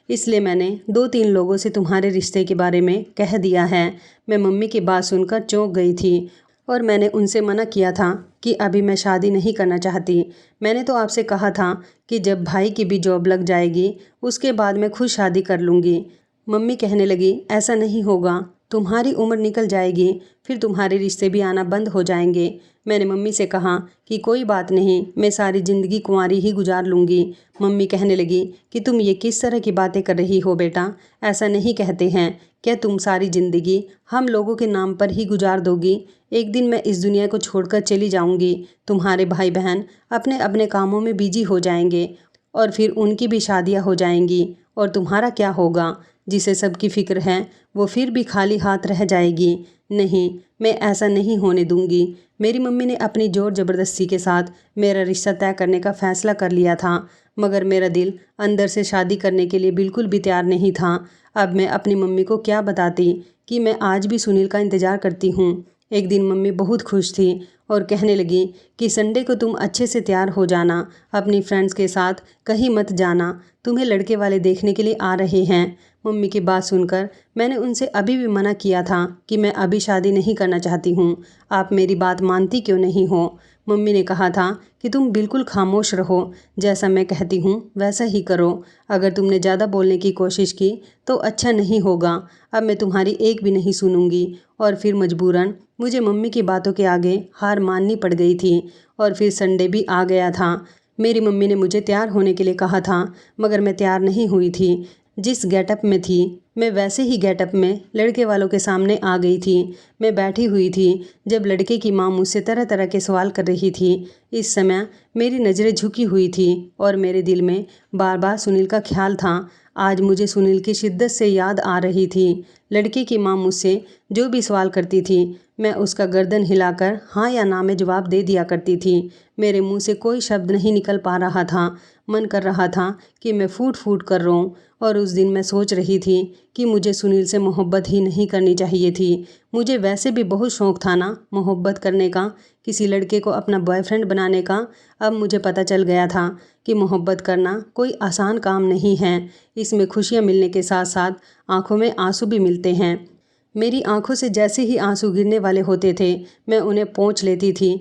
इसलिए मैंने 2-3 लोगों से तुम्हारे रिश्ते के बारे में कह दिया है। मैं मम्मी की बात सुनकर चौंक गई थी और मैंने उनसे मना किया था कि अभी मैं शादी नहीं करना चाहती। मैंने तो आपसे कहा था कि जब भाई की भी जॉब लग जाएगी उसके बाद मैं खुद शादी कर लूँगी। मम्मी कहने लगी, ऐसा नहीं होगा, तुम्हारी उम्र निकल जाएगी, फिर तुम्हारे रिश्ते भी आना बंद हो जाएंगे। मैंने मम्मी से कहा कि कोई बात नहीं, मैं सारी ज़िंदगी कुंवारी ही गुजार लूँगी। मम्मी कहने लगी कि तुम ये किस तरह की बातें कर रही हो बेटा, ऐसा नहीं कहते हैं। क्या तुम सारी ज़िंदगी हम लोगों के नाम पर ही गुजार दोगी? एक दिन मैं इस दुनिया को छोड़कर चली जाऊंगी। तुम्हारे भाई बहन अपने अपने कामों में बिजी हो जाएंगे और फिर उनकी भी शादियां हो जाएंगी, और तुम्हारा क्या होगा? जिसे सबकी फिक्र है वो फिर भी खाली हाथ रह जाएगी। नहीं, मैं ऐसा नहीं होने दूंगी। मेरी मम्मी ने अपनी ज़ोर ज़बरदस्ती के साथ मेरा रिश्ता तय करने का फ़ैसला कर लिया था, मगर मेरा दिल अंदर से शादी करने के लिए बिल्कुल भी तैयार नहीं था। अब मैं अपनी मम्मी को क्या बताती कि मैं आज भी सुनील का इंतज़ार करती हूँ। एक दिन मम्मी बहुत खुश थी और कहने लगी कि संडे को तुम अच्छे से तैयार हो जाना, अपनी फ्रेंड्स के साथ कहीं मत जाना, तुम्हें लड़के वाले देखने के लिए आ रहे हैं। मम्मी की बात सुनकर मैंने उनसे अभी भी मना किया था कि मैं अभी शादी नहीं करना चाहती हूँ। आप मेरी बात मानती क्यों नहीं हो? मम्मी ने कहा था कि तुम बिल्कुल खामोश रहो, जैसा मैं कहती हूँ वैसा ही करो। अगर तुमने ज़्यादा बोलने की कोशिश की तो अच्छा नहीं होगा। अब मैं तुम्हारी एक भी नहीं सुनूंगी। और फिर मजबूरन मुझे मम्मी की बातों के आगे हार माननी पड़ गई थी। और फिर संडे भी आ गया था। मेरी मम्मी ने मुझे तैयार होने के लिए कहा था, मगर मैं तैयार नहीं हुई थी। जिस गेटअप में थी मैं वैसे ही गेटअप में लड़के वालों के सामने आ गई थी। मैं बैठी हुई थी जब लड़के की माँ मुझसे तरह तरह के सवाल कर रही थी। इस समय मेरी नज़रें झुकी हुई थी और मेरे दिल में बार बार सुनील का ख्याल था। आज मुझे सुनील की शिद्दत से याद आ रही थी। लड़के की माँ मुझसे जो भी सवाल करती थी मैं उसका गर्दन हिलाकर हाँ या ना में जवाब दे दिया करती थी। मेरे मुंह से कोई शब्द नहीं निकल पा रहा था। मन कर रहा था कि मैं फूट फूट कर रोऊं। और उस दिन मैं सोच रही थी कि मुझे सुनील से मोहब्बत ही नहीं करनी चाहिए थी। मुझे वैसे भी बहुत शौक़ था ना मोहब्बत करने का, किसी लड़के को अपना बॉयफ्रेंड बनाने का। अब मुझे पता चल गया था कि मोहब्बत करना कोई आसान काम नहीं है। इसमें खुशियाँ मिलने के साथ साथ आंखों में आंसू भी मिलते हैं। मेरी आंखों से जैसे ही आंसू गिरने वाले होते थे मैं उन्हें पोंछ लेती थी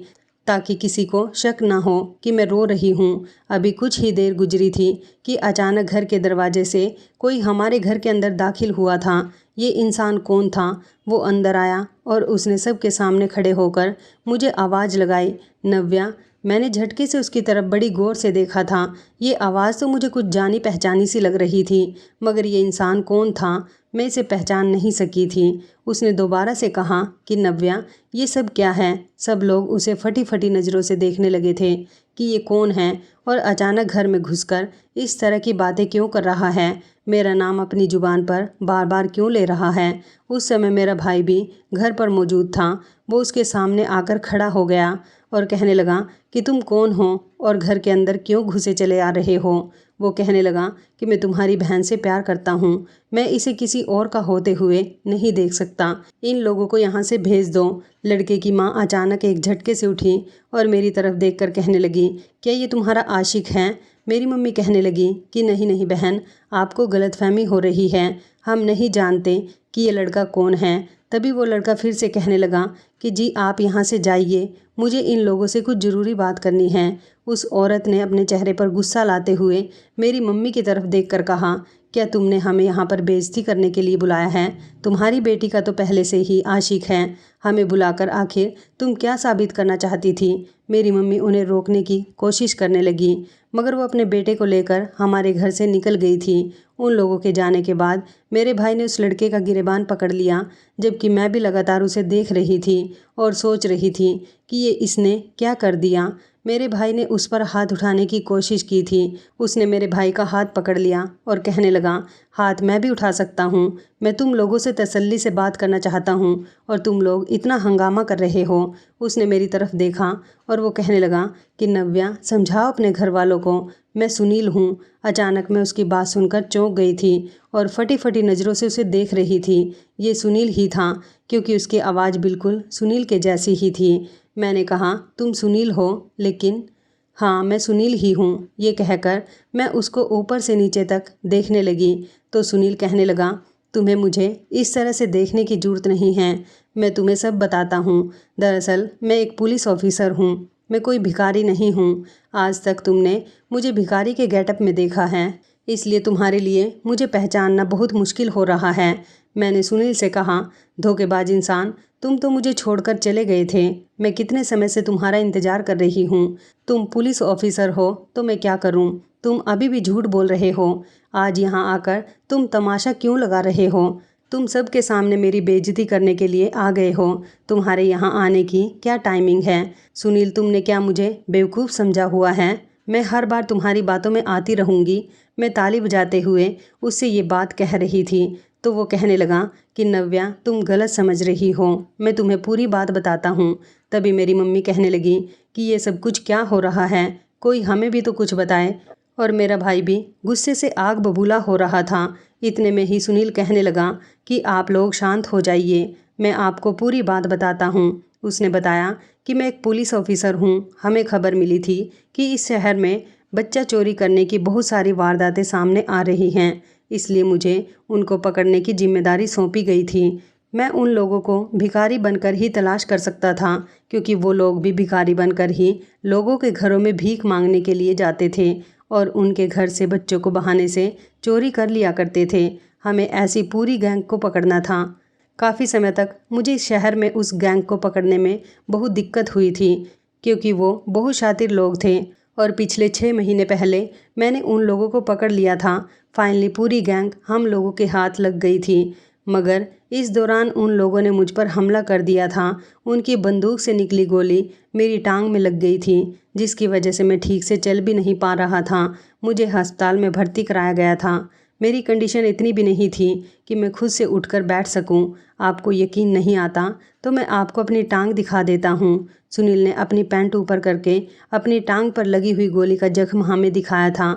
ताकि किसी को शक ना हो कि मैं रो रही हूँ। अभी कुछ ही देर गुजरी थी कि अचानक घर के दरवाजे से कोई हमारे घर के अंदर दाखिल हुआ था। ये इंसान कौन था? वो अंदर आया और उसने सबके सामने खड़े होकर मुझे आवाज़ लगाई, नव्या। मैंने झटके से उसकी तरफ बड़ी गौर से देखा था। ये आवाज़ तो मुझे कुछ जानी पहचानी सी लग रही थी, मगर ये इंसान कौन था मैं इसे पहचान नहीं सकी थी। उसने दोबारा से कहा कि नव्या, ये सब क्या है? सब लोग उसे फटी फटी नज़रों से देखने लगे थे कि ये कौन है और अचानक घर में घुसकर इस तरह की बातें क्यों कर रहा है, मेरा नाम अपनी ज़ुबान पर बार बार क्यों ले रहा है। उस समय मेरा भाई भी घर पर मौजूद था। वो उसके सामने आकर खड़ा हो गया और कहने लगा कि तुम कौन हो और घर के अंदर क्यों घुसे चले आ रहे हो। वो कहने लगा कि मैं तुम्हारी बहन से प्यार करता हूँ, मैं इसे किसी और का होते हुए नहीं देख सकता। इन लोगों को यहाँ से भेज दो। लड़के की माँ अचानक एक झटके से उठी और मेरी तरफ देखकर कहने लगी, क्या ये तुम्हारा आशिक है? मेरी मम्मी कहने लगी कि नहीं नहीं बहन, आपको गलतफहमी हो रही है, हम नहीं जानते कि ये लड़का कौन है। तभी वो लड़का फिर से कहने लगा कि जी आप यहाँ से जाइए, मुझे इन लोगों से कुछ ज़रूरी बात करनी है। उस औरत ने अपने चेहरे पर गुस्सा लाते हुए मेरी मम्मी की तरफ देखकर कहा, क्या तुमने हमें यहाँ पर बेइज्जती करने के लिए बुलाया है? तुम्हारी बेटी का तो पहले से ही आशिक है, हमें बुलाकर आखिर तुम क्या साबित करना चाहती थी? मेरी मम्मी उन्हें रोकने की कोशिश करने लगी, मगर वो अपने बेटे को लेकर हमारे घर से निकल गई थी। उन लोगों के जाने के बाद मेरे भाई ने उस लड़के का गिरेबान पकड़ लिया, जबकि मैं भी लगातार उसे देख रही थी और सोच रही थी कि ये इसने क्या कर दिया। मेरे भाई ने उस पर हाथ उठाने की कोशिश की थी। उसने मेरे भाई का हाथ पकड़ लिया और कहने लगा, हाथ मैं भी उठा सकता हूँ। मैं तुम लोगों से तसल्ली से बात करना चाहता हूँ और तुम लोग इतना हंगामा कर रहे हो। उसने मेरी तरफ देखा और वो कहने लगा कि नव्या, समझाओ अपने घर वालों को, मैं सुनील हूँ। अचानक मैं उसकी बात सुनकर चौंक गई थी और फटी फटी नज़रों से उसे देख रही थी। ये सुनील ही था, क्योंकि उसकी आवाज़ बिल्कुल सुनील के जैसी ही थी। मैंने कहा, तुम सुनील हो? लेकिन हाँ, मैं सुनील ही हूँ। ये कहकर मैं उसको ऊपर से नीचे तक देखने लगी तो सुनील कहने लगा, तुम्हें मुझे इस तरह से देखने की ज़रूरत नहीं है। मैं तुम्हें सब बताता हूँ। दरअसल मैं एक पुलिस ऑफिसर हूँ, मैं कोई भिखारी नहीं हूँ। आज तक तुमने मुझे भिखारी के गेटअप में देखा है, इसलिए तुम्हारे लिए मुझे पहचानना बहुत मुश्किल हो रहा है। मैंने सुनील से कहा, धोखेबाज इंसान, तुम तो मुझे छोड़कर चले गए थे। मैं कितने समय से तुम्हारा इंतज़ार कर रही हूँ। तुम पुलिस ऑफिसर हो तो मैं क्या करूँ? तुम अभी भी झूठ बोल रहे हो। आज यहाँ आकर तुम तमाशा क्यों लगा रहे हो? तुम सबके सामने मेरी बेइज्जती करने के लिए आ गए हो। तुम्हारे यहाँ आने की क्या टाइमिंग है? सुनील, तुमने क्या मुझे बेवकूफ़ समझा हुआ है? मैं हर बार तुम्हारी बातों में आती रहूँगी। मैं ताली बजाते हुए उससे ये बात कह रही थी तो वो कहने लगा कि नव्या, तुम गलत समझ रही हो, मैं तुम्हें पूरी बात बताता हूँ। तभी मेरी मम्मी कहने लगी कि ये सब कुछ क्या हो रहा है, कोई हमें भी तो कुछ बताए। और मेरा भाई भी गुस्से से आग बबूला हो रहा था। इतने में ही सुनील कहने लगा कि आप लोग शांत हो जाइए, मैं आपको पूरी बात बताता हूँ। उसने बताया कि मैं एक पुलिस ऑफिसर हूँ। हमें खबर मिली थी कि इस शहर में बच्चा चोरी करने की बहुत सारी वारदातें सामने आ रही हैं, इसलिए मुझे उनको पकड़ने की जिम्मेदारी सौंपी गई थी। मैं उन लोगों को भिखारी बनकर ही तलाश कर सकता था, क्योंकि वो लोग भी भिखारी बनकर ही लोगों के घरों में भीख मांगने के लिए जाते थे और उनके घर से बच्चों को बहाने से चोरी कर लिया करते थे। हमें ऐसी पूरी गैंग को पकड़ना था। काफ़ी समय तक मुझे इस शहर में उस गैंग को पकड़ने में बहुत दिक्कत हुई थी, क्योंकि वो बहुत शातिर लोग थे और पिछले 6 महीने पहले मैंने उन लोगों को पकड़ लिया था। फाइनली पूरी गैंग हम लोगों के हाथ लग गई थी, मगर इस दौरान उन लोगों ने मुझ पर हमला कर दिया था। उनकी बंदूक से निकली गोली मेरी टांग में लग गई थी, जिसकी वजह से मैं ठीक से चल भी नहीं पा रहा था। मुझे अस्पताल में भर्ती कराया गया था। मेरी कंडीशन इतनी भी नहीं थी कि मैं खुद से उठकर बैठ सकूं। आपको यकीन नहीं आता तो मैं आपको अपनी टांग दिखा देता हूँ। सुनील ने अपनी पैंट ऊपर करके अपनी टांग पर लगी हुई गोली का जख्म हमें दिखाया था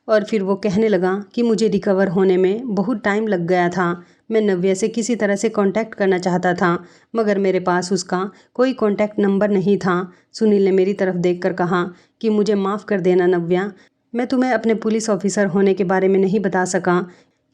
और फिर वो कहने लगा कि मुझे रिकवर होने में बहुत टाइम लग गया था। मैं नव्या से किसी तरह से कांटेक्ट करना चाहता था, मगर मेरे पास उसका कोई कांटेक्ट नंबर नहीं था। सुनील ने मेरी तरफ देखकर कहा कि मुझे माफ़ कर देना नव्या, मैं तुम्हें अपने पुलिस ऑफिसर होने के बारे में नहीं बता सका,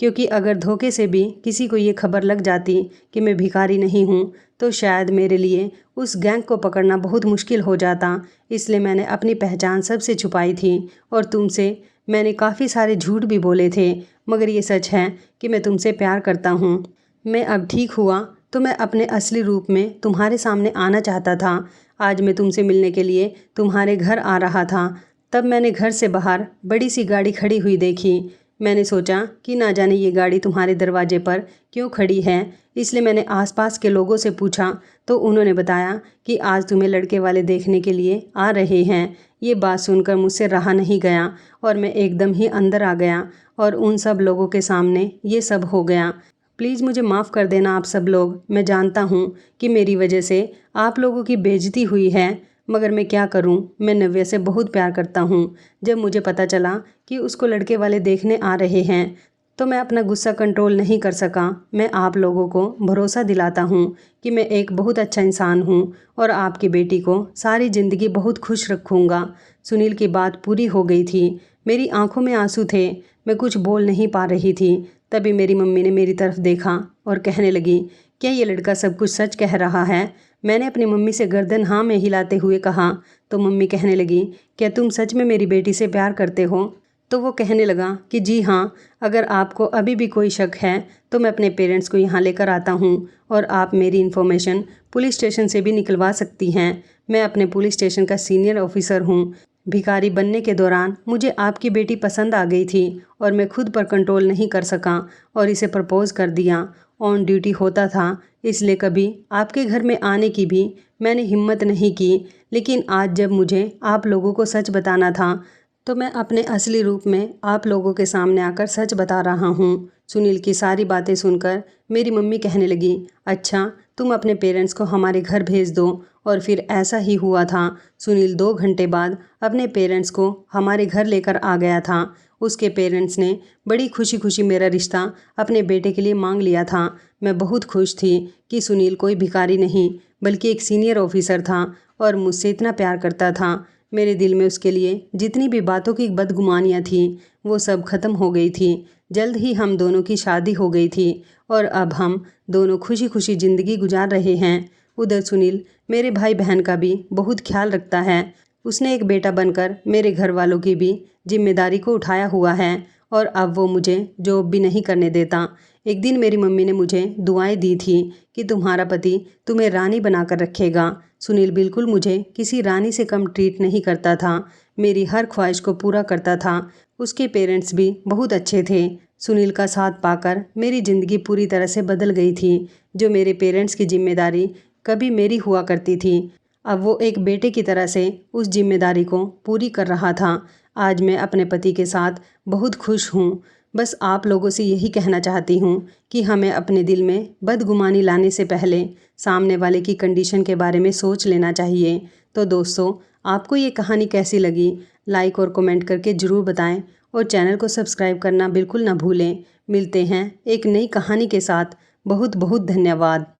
क्योंकि अगर धोखे से भी किसी को ये खबर लग जाती कि मैं भिखारी नहीं हूँ तो शायद मेरे लिए उस गैंग को पकड़ना बहुत मुश्किल हो जाता। इसलिए मैंने अपनी पहचान सबसे छुपाई थी और तुमसे मैंने काफ़ी सारे झूठ भी बोले थे, मगर ये सच है कि मैं तुमसे प्यार करता हूँ। मैं अब ठीक हुआ तो मैं अपने असली रूप में तुम्हारे सामने आना चाहता था। आज मैं तुमसे मिलने के लिए तुम्हारे घर आ रहा था, तब मैंने घर से बाहर बड़ी सी गाड़ी खड़ी हुई देखी। मैंने सोचा कि ना जाने ये गाड़ी तुम्हारे दरवाजे पर क्यों खड़ी है, इसलिए मैंने आसपास के लोगों से पूछा तो उन्होंने बताया कि आज तुम्हें लड़के वाले देखने के लिए आ रहे हैं। ये बात सुनकर मुझसे रहा नहीं गया और मैं एकदम ही अंदर आ गया और उन सब लोगों के सामने ये सब हो गया। प्लीज़ मुझे माफ़ कर देना आप सब लोग। मैं जानता हूँ कि मेरी वजह से आप लोगों की बेइज्जती हुई है, मगर मैं क्या करूं? मैं नव्या से बहुत प्यार करता हूं। जब मुझे पता चला कि उसको लड़के वाले देखने आ रहे हैं तो मैं अपना गुस्सा कंट्रोल नहीं कर सका। मैं आप लोगों को भरोसा दिलाता हूं कि मैं एक बहुत अच्छा इंसान हूं और आपकी बेटी को सारी ज़िंदगी बहुत खुश रखूंगा। सुनील की बात पूरी हो गई थी। मेरी आंखों में आंसू थे, मैं कुछ बोल नहीं पा रही थी। तभी मेरी मम्मी ने मेरी तरफ देखा और कहने लगी, क्या ये लड़का सब कुछ सच कह रहा है? मैंने अपनी मम्मी से गर्दन हाँ में हिलाते हुए कहा तो मम्मी कहने लगी, क्या तुम सच में मेरी बेटी से प्यार करते हो? तो वो कहने लगा कि जी हाँ, अगर आपको अभी भी कोई शक है तो मैं अपने पेरेंट्स को यहाँ लेकर आता हूँ और आप मेरी इन्फॉर्मेशन पुलिस स्टेशन से भी निकलवा सकती हैं। मैं अपने पुलिस स्टेशन का सीनियर ऑफिसर हूँ। भिखारी बनने के दौरान मुझे आपकी बेटी पसंद आ गई थी और मैं खुद पर कंट्रोल नहीं कर सका और इसे प्रपोज़ कर दिया ऑन ड्यूटी होता था, इसलिए कभी आपके घर में आने की भी मैंने हिम्मत नहीं की। लेकिन आज जब मुझे आप लोगों को सच बताना था तो मैं अपने असली रूप में आप लोगों के सामने आकर सच बता रहा हूँ। सुनील की सारी बातें सुनकर मेरी मम्मी कहने लगी, अच्छा तुम अपने पेरेंट्स को हमारे घर भेज दो। और फिर ऐसा ही हुआ था। सुनील 2 घंटे बाद अपने पेरेंट्स को हमारे घर लेकर आ गया था। उसके पेरेंट्स ने बड़ी खुशी खुशी मेरा रिश्ता अपने बेटे के लिए मांग लिया था। मैं बहुत खुश थी कि सुनील कोई भिखारी नहीं बल्कि एक सीनियर ऑफिसर था और मुझसे इतना प्यार करता था। मेरे दिल में उसके लिए जितनी भी बातों की बदगुमानियाँ थीं वो सब खत्म हो गई थी। जल्द ही हम दोनों की शादी हो गई थी और अब हम दोनों खुशी खुशी ज़िंदगी गुजार रहे हैं। उधर सुनील मेरे भाई बहन का भी बहुत ख्याल रखता है। उसने एक बेटा बनकर मेरे घर वालों की भी जिम्मेदारी को उठाया हुआ है और अब वो मुझे जॉब भी नहीं करने देता। एक दिन मेरी मम्मी ने मुझे दुआएं दी थी कि तुम्हारा पति तुम्हें रानी बनाकर रखेगा। सुनील बिल्कुल मुझे किसी रानी से कम ट्रीट नहीं करता था, मेरी हर ख्वाहिश को पूरा करता था। उसके पेरेंट्स भी बहुत अच्छे थे। सुनील का साथ पाकर मेरी ज़िंदगी पूरी तरह से बदल गई थी। जो मेरे पेरेंट्स की जिम्मेदारी कभी मेरी हुआ करती थी, अब वो एक बेटे की तरह से उस जिम्मेदारी को पूरी कर रहा था। आज मैं अपने पति के साथ बहुत खुश हूँ। बस आप लोगों से यही कहना चाहती हूँ कि हमें अपने दिल में बदगुमानी लाने से पहले सामने वाले की कंडीशन के बारे में सोच लेना चाहिए। तो दोस्तों, आपको ये कहानी कैसी लगी? लाइक और कमेंट करके ज़रूर बताएं और चैनल को सब्सक्राइब करना बिल्कुल ना भूलें। मिलते हैं एक नई कहानी के साथ। बहुत बहुत धन्यवाद।